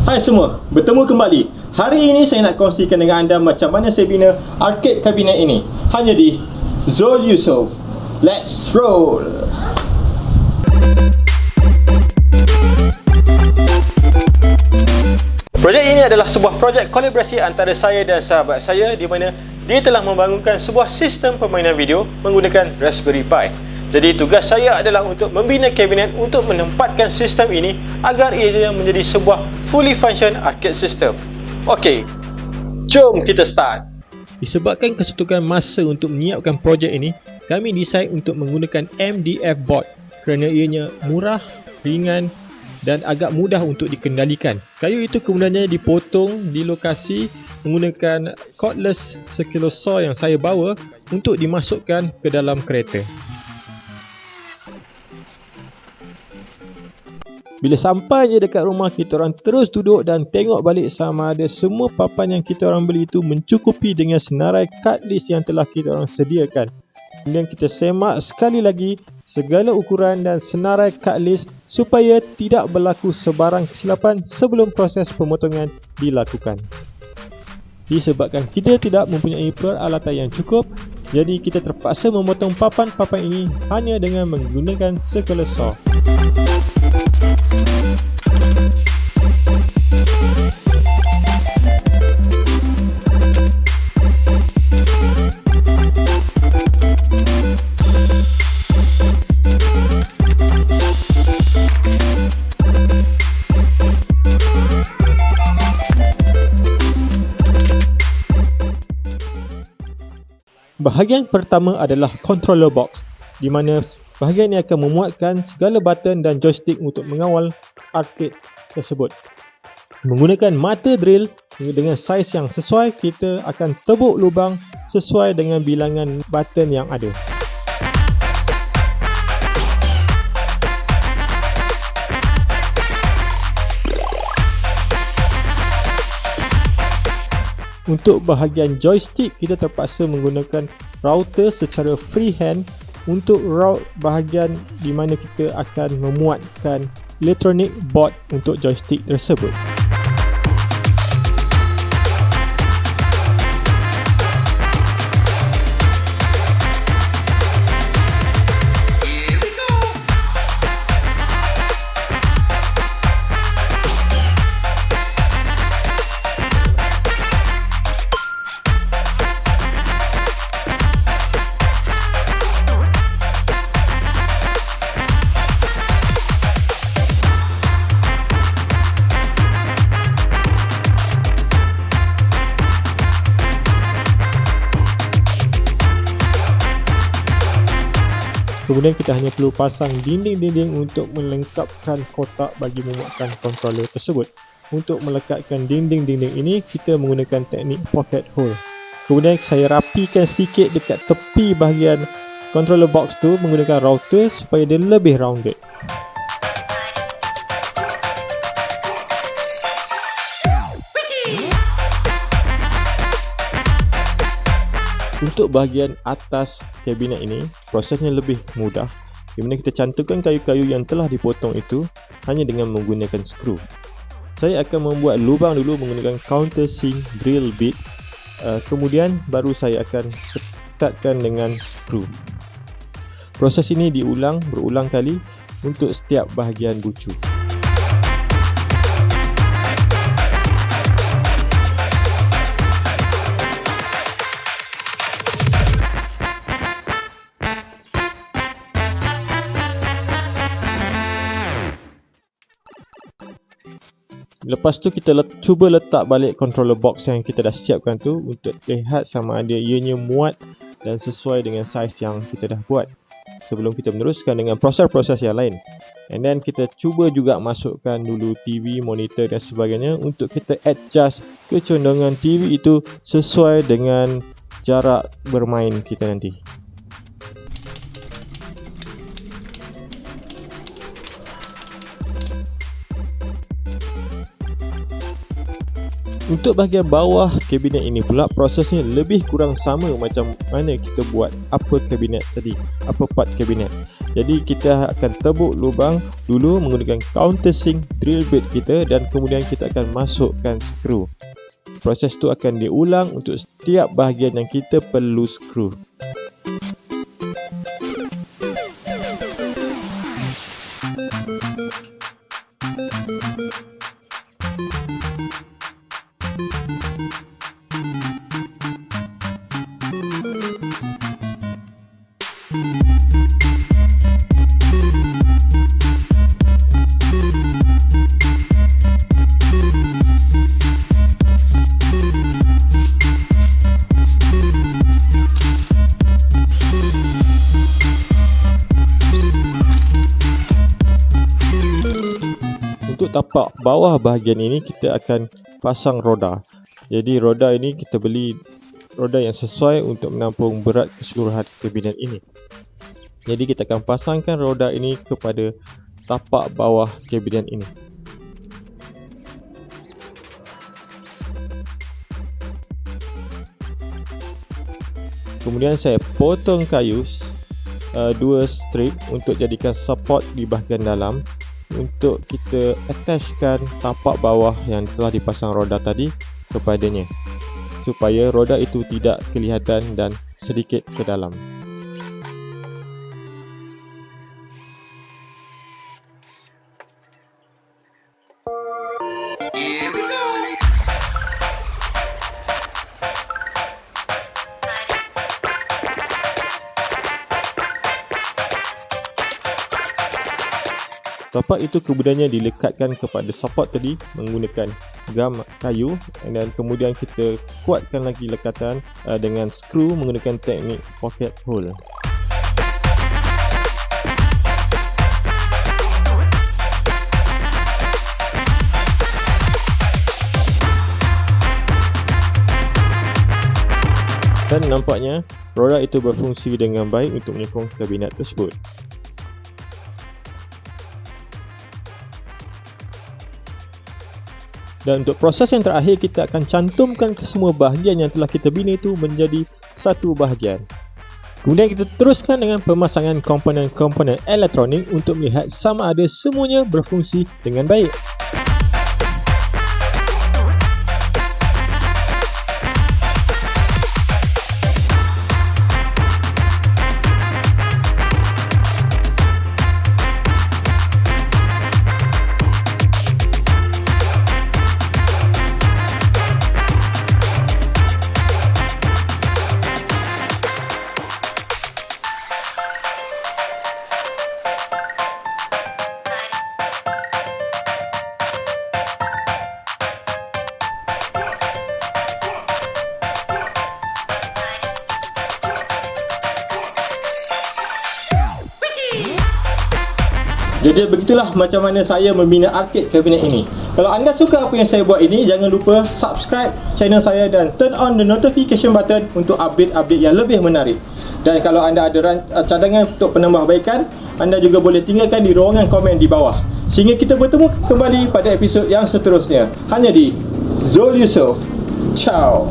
Hai semua, bertemu kembali. Hari ini saya nak kongsikan dengan anda macam mana saya bina arcade kabinet ini. Hanya di Zul Yusof. Let's roll! Projek ini adalah sebuah projek kolaborasi antara saya dan sahabat saya di mana dia telah membangunkan sebuah sistem permainan video menggunakan Raspberry Pi. Jadi tugas saya adalah untuk membina kabinet untuk menempatkan sistem ini agar ia menjadi sebuah fully function arcade system. Okey, jom kita start. Disebabkan kesetukan masa untuk menyiapkan projek ini, kami decide untuk menggunakan MDF board kerana ianya murah, ringan dan agak mudah untuk dikendalikan. Kayu itu kemudiannya dipotong di lokasi menggunakan cordless circular saw yang saya bawa untuk dimasukkan ke dalam kereta. Bila sampai je dekat rumah, kita orang terus duduk dan tengok balik sama ada semua papan yang kita orang beli itu mencukupi dengan senarai cut list yang telah kita orang sediakan. Kemudian kita semak sekali lagi segala ukuran dan senarai cut list supaya tidak berlaku sebarang kesilapan sebelum proses pemotongan dilakukan. Disebabkan kita tidak mempunyai peralatan yang cukup, jadi kita terpaksa memotong papan-papan ini hanya dengan menggunakan circular saw. Bahagian pertama adalah controller box, di mana bahagian ini akan memuatkan segala button dan joystick untuk mengawal arcade tersebut. Menggunakan mata drill dengan saiz yang sesuai, kita akan tebuk lubang sesuai dengan bilangan button yang ada. Untuk bahagian joystick, kita terpaksa menggunakan router secara freehand untuk route bahagian di mana kita akan memuatkan electronic board untuk joystick tersebut. Kemudian kita hanya perlu pasang dinding-dinding untuk melengkapkan kotak bagi memuatkan controller tersebut. Untuk melekatkan dinding-dinding ini, kita menggunakan teknik pocket hole. Kemudian saya rapikan sikit dekat tepi bahagian controller box tu menggunakan router supaya dia lebih rounded. Untuk bahagian atas kabinet ini, prosesnya lebih mudah, di mana kita cantumkan kayu-kayu yang telah dipotong itu hanya dengan menggunakan skru. Saya akan membuat lubang dulu menggunakan countersink drill bit, kemudian baru saya akan tekatkan dengan skru. Proses ini berulang kali untuk setiap bahagian bucu. Lepas tu kita cuba letak balik controller box yang kita dah siapkan tu untuk lihat sama ada ianya muat dan sesuai dengan saiz yang kita dah buat sebelum kita meneruskan dengan proses-proses yang lain. And then kita cuba juga masukkan dulu TV, monitor dan sebagainya untuk kita adjust kecondongan TV itu sesuai dengan jarak bermain kita nanti. Untuk bahagian bawah kabinet ini pula, prosesnya lebih kurang sama macam mana kita buat upper kabinet tadi, upper part kabinet. Jadi kita akan tebuk lubang dulu menggunakan countersink drill bit kita dan kemudian kita akan masukkan skru. Proses tu akan diulang untuk setiap bahagian yang kita perlu skru. Untuk tapak bawah bahagian ini kita akan pasang roda. Jadi roda ini kita beli roda yang sesuai untuk menampung berat keseluruhan kabinet ini. Jadi kita akan pasangkan roda ini kepada tapak bawah kabinet ini. Kemudian saya potong kayu 2 strip untuk jadikan support di bahagian dalam untuk kita attachkan tapak bawah yang telah dipasang roda tadi kepadanya supaya roda itu tidak kelihatan dan sedikit ke dalam. Tapak itu kemudiannya dilekatkan kepada support tadi menggunakan gam kayu dan kemudian kita kuatkan lagi lekatan dengan skru menggunakan teknik pocket hole. Dan nampaknya roda itu berfungsi dengan baik untuk menyokong kabinet tersebut. Dan untuk proses yang terakhir, kita akan cantumkan kesemua bahagian yang telah kita bina itu menjadi satu bahagian. Kemudian kita teruskan dengan pemasangan komponen-komponen elektronik untuk melihat sama ada semuanya berfungsi dengan baik. Jadi begitulah macam mana saya membina arcade cabinet ini. Kalau anda suka apa yang saya buat ini, jangan lupa subscribe channel saya dan turn on the notification button untuk update-update yang lebih menarik. Dan kalau anda ada cadangan untuk penambahbaikan, anda juga boleh tinggalkan di ruangan komen di bawah. Sehingga kita bertemu kembali pada episod yang seterusnya. Hanya di Zul Yusof. Ciao.